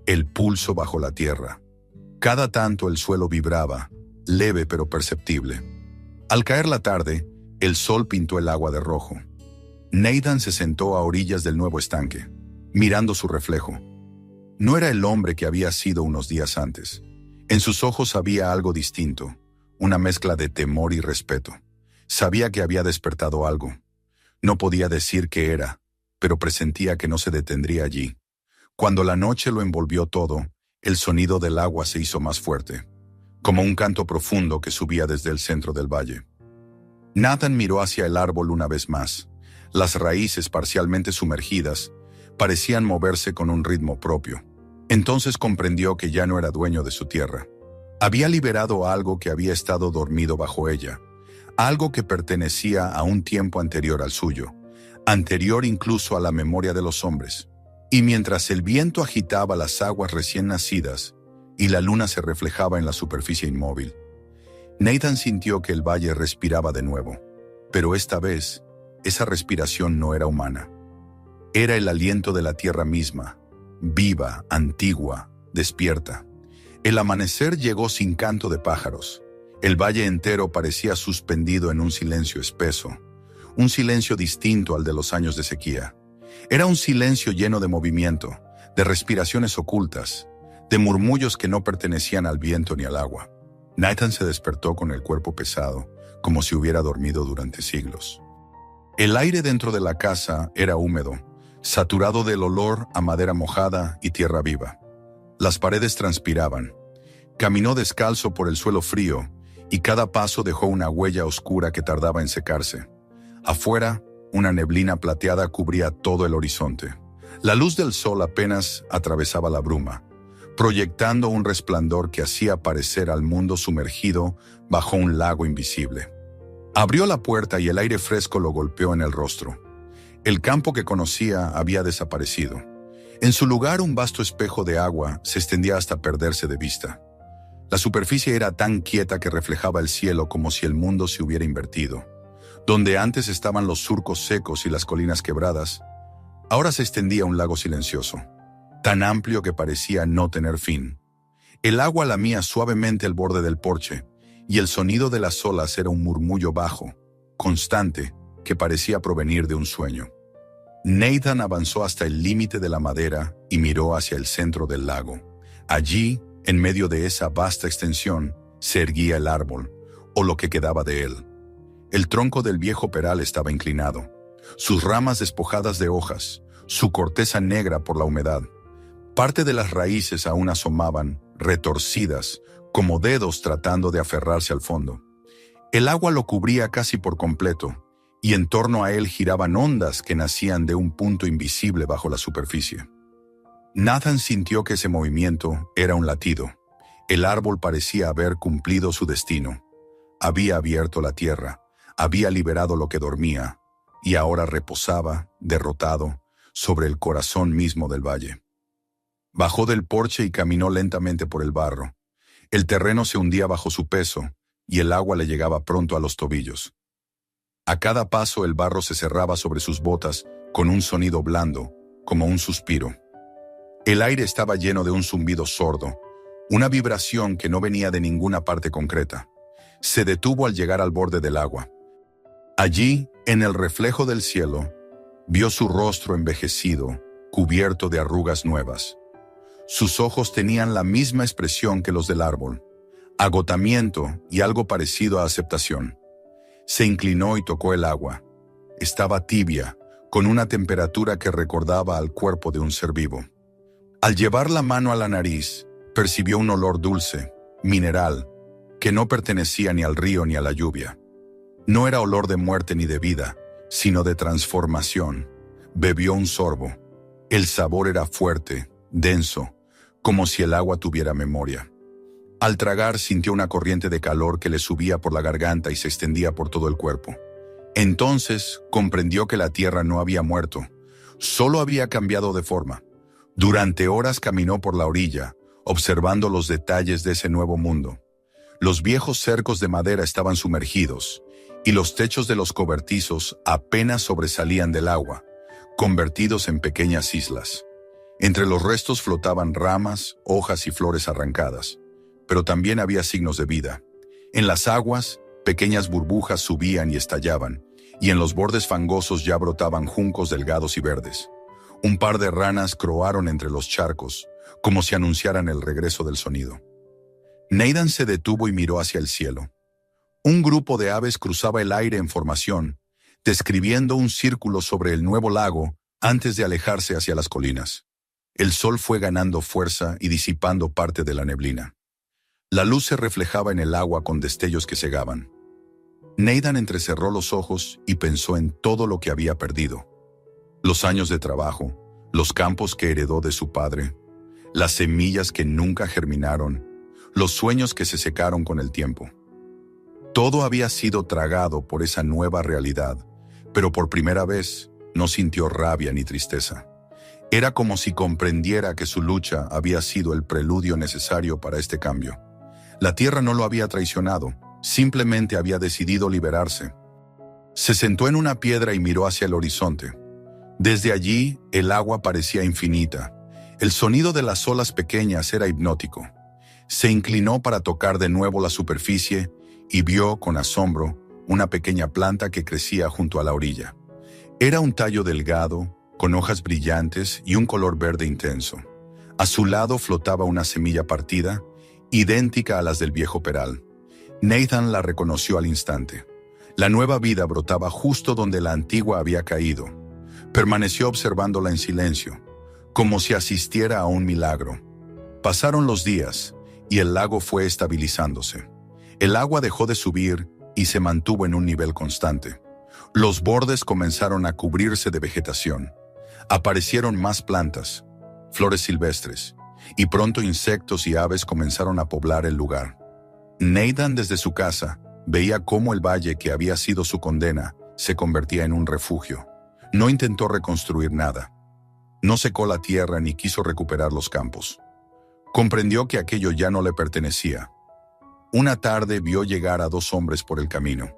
El pulso bajo la tierra. Cada tanto el suelo vibraba, leve pero perceptible. Al caer la tarde, el sol pintó el agua de rojo. Nathan se sentó a orillas del nuevo estanque, mirando su reflejo. No era el hombre que había sido unos días antes. En sus ojos había algo distinto, una mezcla de temor y respeto. Sabía que había despertado algo. No podía decir qué era, pero presentía que no se detendría allí. Cuando la noche lo envolvió todo, el sonido del agua se hizo más fuerte, como un canto profundo que subía desde el centro del valle. Nathan miró hacia el árbol una vez más. Las raíces parcialmente sumergidas parecían moverse con un ritmo propio. Entonces comprendió que ya no era dueño de su tierra. Había liberado algo que había estado dormido bajo ella, algo que pertenecía a un tiempo anterior al suyo, anterior incluso a la memoria de los hombres. Y mientras el viento agitaba las aguas recién nacidas y la luna se reflejaba en la superficie inmóvil, Nathan sintió que el valle respiraba de nuevo, pero esta vez, esa respiración no era humana. Era el aliento de la tierra misma, viva, antigua, despierta. El amanecer llegó sin canto de pájaros. El valle entero parecía suspendido en un silencio espeso, un silencio distinto al de los años de sequía. Era un silencio lleno de movimiento, de respiraciones ocultas, de murmullos que no pertenecían al viento ni al agua. Nathan se despertó con el cuerpo pesado, como si hubiera dormido durante siglos. El aire dentro de la casa era húmedo, saturado del olor a madera mojada y tierra viva. Las paredes transpiraban. Caminó descalzo por el suelo frío y cada paso dejó una huella oscura que tardaba en secarse. Afuera, una neblina plateada cubría todo el horizonte. La luz del sol apenas atravesaba la bruma, proyectando un resplandor que hacía parecer al mundo sumergido bajo un lago invisible. Abrió la puerta y el aire fresco lo golpeó en el rostro. El campo que conocía había desaparecido. En su lugar, un vasto espejo de agua se extendía hasta perderse de vista. La superficie era tan quieta que reflejaba el cielo como si el mundo se hubiera invertido. Donde antes estaban los surcos secos y las colinas quebradas, ahora se extendía un lago silencioso, tan amplio que parecía no tener fin. El agua lamía suavemente el borde del porche, y el sonido de las olas era un murmullo bajo, constante, que parecía provenir de un sueño. Nathan avanzó hasta el límite de la madera y miró hacia el centro del lago. Allí, en medio de esa vasta extensión, se erguía el árbol, o lo que quedaba de él. El tronco del viejo peral estaba inclinado, sus ramas despojadas de hojas, su corteza negra por la humedad. Parte de las raíces aún asomaban, retorcidas, como dedos tratando de aferrarse al fondo. El agua lo cubría casi por completo, y en torno a él giraban ondas que nacían de un punto invisible bajo la superficie. Nathan sintió que ese movimiento era un latido. El árbol parecía haber cumplido su destino. Había abierto la tierra, había liberado lo que dormía, y ahora reposaba, derrotado, sobre el corazón mismo del valle. Bajó del porche y caminó lentamente por el barro. El terreno se hundía bajo su peso, y el agua le llegaba pronto a los tobillos. A cada paso el barro se cerraba sobre sus botas con un sonido blando, como un suspiro. El aire estaba lleno de un zumbido sordo, una vibración que no venía de ninguna parte concreta. Se detuvo al llegar al borde del agua. Allí, en el reflejo del cielo, vio su rostro envejecido, cubierto de arrugas nuevas. Sus ojos tenían la misma expresión que los del árbol, agotamiento y algo parecido a aceptación. Se inclinó y tocó el agua. Estaba tibia, con una temperatura que recordaba al cuerpo de un ser vivo. Al llevar la mano a la nariz, percibió un olor dulce, mineral, que no pertenecía ni al río ni a la lluvia. No era olor de muerte ni de vida, sino de transformación. Bebió un sorbo. El sabor era fuerte, denso, como si el agua tuviera memoria. Al tragar sintió una corriente de calor que le subía por la garganta y se extendía por todo el cuerpo. Entonces comprendió que la tierra no había muerto, solo había cambiado de forma. Durante horas caminó por la orilla, observando los detalles de ese nuevo mundo. Los viejos cercos de madera estaban sumergidos, y los techos de los cobertizos apenas sobresalían del agua, convertidos en pequeñas islas. Entre los restos flotaban ramas, hojas y flores arrancadas, pero también había signos de vida. En las aguas, pequeñas burbujas subían y estallaban, y en los bordes fangosos ya brotaban juncos delgados y verdes. Un par de ranas croaron entre los charcos, como si anunciaran el regreso del sonido. Nathan se detuvo y miró hacia el cielo. Un grupo de aves cruzaba el aire en formación, describiendo un círculo sobre el nuevo lago antes de alejarse hacia las colinas. El sol fue ganando fuerza y disipando parte de la neblina. La luz se reflejaba en el agua con destellos que cegaban. Nathan entrecerró los ojos y pensó en todo lo que había perdido. Los años de trabajo, los campos que heredó de su padre, las semillas que nunca germinaron, los sueños que se secaron con el tiempo. Todo había sido tragado por esa nueva realidad, pero por primera vez no sintió rabia ni tristeza. Era como si comprendiera que su lucha había sido el preludio necesario para este cambio. La tierra no lo había traicionado, simplemente había decidido liberarse. Se sentó en una piedra y miró hacia el horizonte. Desde allí, el agua parecía infinita. El sonido de las olas pequeñas era hipnótico. Se inclinó para tocar de nuevo la superficie y vio con asombro una pequeña planta que crecía junto a la orilla. Era un tallo delgado, con hojas brillantes y un color verde intenso. A su lado flotaba una semilla partida, idéntica a las del viejo peral. Nathan la reconoció al instante. La nueva vida brotaba justo donde la antigua había caído. Permaneció observándola en silencio, como si asistiera a un milagro. Pasaron los días, y el lago fue estabilizándose. El agua dejó de subir y se mantuvo en un nivel constante. Los bordes comenzaron a cubrirse de vegetación. Aparecieron más plantas, flores silvestres, y pronto insectos y aves comenzaron a poblar el lugar. Nathan, desde su casa, veía cómo el valle que había sido su condena se convertía en un refugio. No intentó reconstruir nada. No secó la tierra ni quiso recuperar los campos. Comprendió que aquello ya no le pertenecía. Una tarde vio llegar a dos hombres por el camino.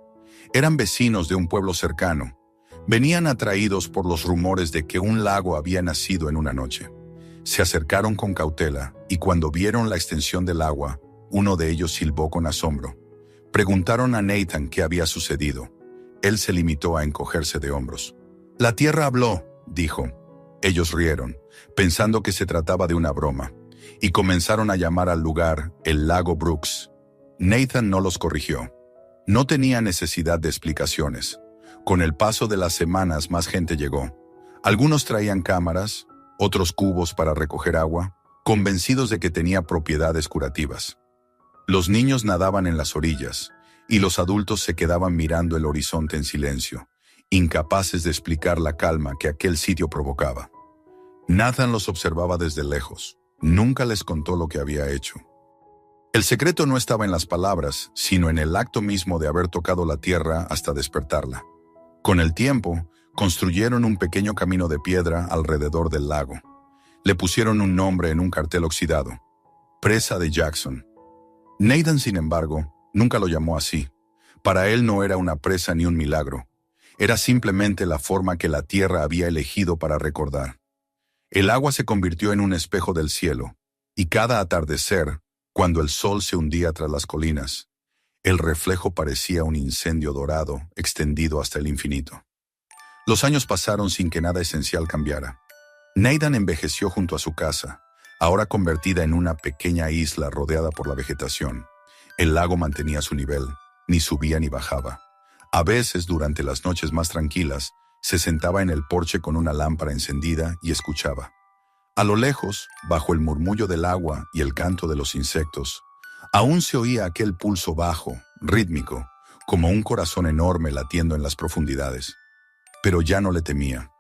Eran vecinos de un pueblo cercano. Venían atraídos por los rumores de que un lago había nacido en una noche. Se acercaron con cautela y cuando vieron la extensión del agua, uno de ellos silbó con asombro. Preguntaron a Nathan qué había sucedido. Él se limitó a encogerse de hombros. «La tierra habló», dijo. Ellos rieron, pensando que se trataba de una broma, y comenzaron a llamar al lugar el lago Brooks. Nathan no los corrigió. No tenía necesidad de explicaciones. Con el paso de las semanas más gente llegó. Algunos traían cámaras, otros cubos para recoger agua, convencidos de que tenía propiedades curativas. Los niños nadaban en las orillas, y los adultos se quedaban mirando el horizonte en silencio, incapaces de explicar la calma que aquel sitio provocaba. Nathan los observaba desde lejos. Nunca les contó lo que había hecho. El secreto no estaba en las palabras, sino en el acto mismo de haber tocado la tierra hasta despertarla. Con el tiempo, construyeron un pequeño camino de piedra alrededor del lago. Le pusieron un nombre en un cartel oxidado: Presa de Jackson. Nathan, sin embargo, nunca lo llamó así. Para él no era una presa ni un milagro. Era simplemente la forma que la tierra había elegido para recordar. El agua se convirtió en un espejo del cielo, y cada atardecer, cuando el sol se hundía tras las colinas, el reflejo parecía un incendio dorado extendido hasta el infinito. Los años pasaron sin que nada esencial cambiara. Nathan envejeció junto a su casa, ahora convertida en una pequeña isla rodeada por la vegetación. El lago mantenía su nivel, ni subía ni bajaba. A veces, durante las noches más tranquilas, se sentaba en el porche con una lámpara encendida y escuchaba. A lo lejos, bajo el murmullo del agua y el canto de los insectos, aún se oía aquel pulso bajo, rítmico, como un corazón enorme latiendo en las profundidades. Pero ya no le temía.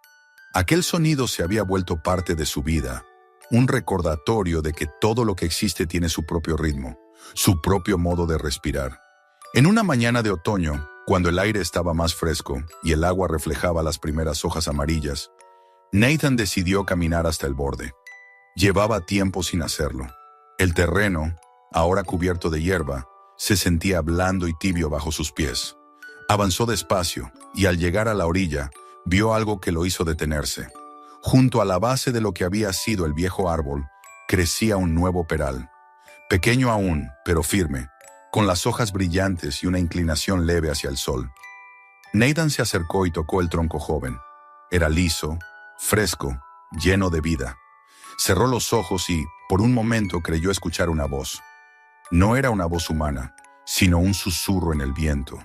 Aquel sonido se había vuelto parte de su vida, un recordatorio de que todo lo que existe tiene su propio ritmo, su propio modo de respirar. En una mañana de otoño, cuando el aire estaba más fresco y el agua reflejaba las primeras hojas amarillas, Nathan decidió caminar hasta el borde. Llevaba tiempo sin hacerlo. El terreno, ahora cubierto de hierba, se sentía blando y tibio bajo sus pies. Avanzó despacio y al llegar a la orilla, vio algo que lo hizo detenerse. Junto a la base de lo que había sido el viejo árbol, crecía un nuevo peral. Pequeño aún, pero firme, con las hojas brillantes y una inclinación leve hacia el sol. Nathan se acercó y tocó el tronco joven. Era liso, fresco, lleno de vida. Cerró los ojos y, por un momento, creyó escuchar una voz. No era una voz humana, sino un susurro en el viento.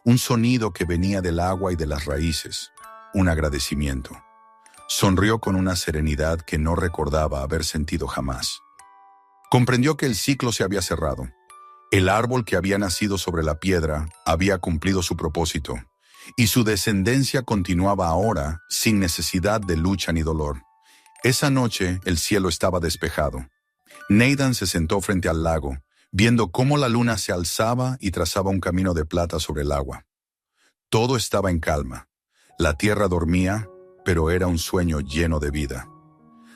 Un sonido que venía del agua y de las raíces. Un agradecimiento. Sonrió con una serenidad que no recordaba haber sentido jamás. Comprendió que el ciclo se había cerrado. El árbol que había nacido sobre la piedra había cumplido su propósito, y su descendencia continuaba ahora sin necesidad de lucha ni dolor. Esa noche el cielo estaba despejado. Nathan se sentó frente al lago, viendo cómo la luna se alzaba y trazaba un camino de plata sobre el agua. Todo estaba en calma. La tierra dormía, pero era un sueño lleno de vida.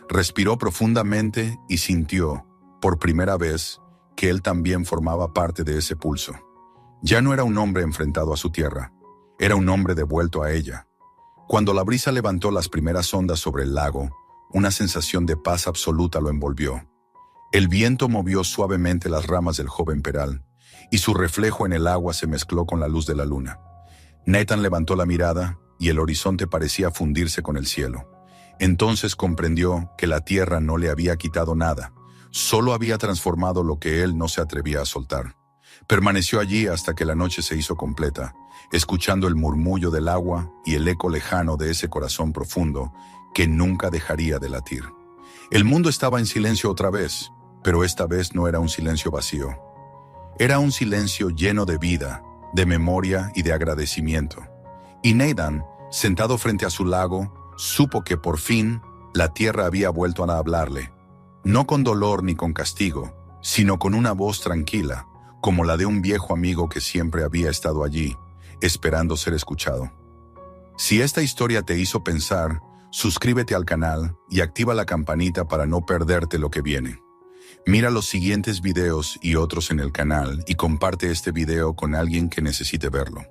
Respiró profundamente y sintió, por primera vez, que él también formaba parte de ese pulso. Ya no era un hombre enfrentado a su tierra, era un hombre devuelto a ella. Cuando la brisa levantó las primeras ondas sobre el lago, una sensación de paz absoluta lo envolvió. El viento movió suavemente las ramas del joven peral, y su reflejo en el agua se mezcló con la luz de la luna. Nathan levantó la mirada, y el horizonte parecía fundirse con el cielo. Entonces comprendió que la tierra no le había quitado nada, solo había transformado lo que él no se atrevía a soltar. Permaneció allí hasta que la noche se hizo completa, escuchando el murmullo del agua y el eco lejano de ese corazón profundo que nunca dejaría de latir. El mundo estaba en silencio otra vez, pero esta vez no era un silencio vacío. Era un silencio lleno de vida, de memoria y de agradecimiento. Y Nathan, sentado frente a su lago, supo que por fin la tierra había vuelto a hablarle, no con dolor ni con castigo, sino con una voz tranquila, como la de un viejo amigo que siempre había estado allí, esperando ser escuchado. Si esta historia te hizo pensar, suscríbete al canal y activa la campanita para no perderte lo que viene. Mira los siguientes videos y otros en el canal y comparte este video con alguien que necesite verlo.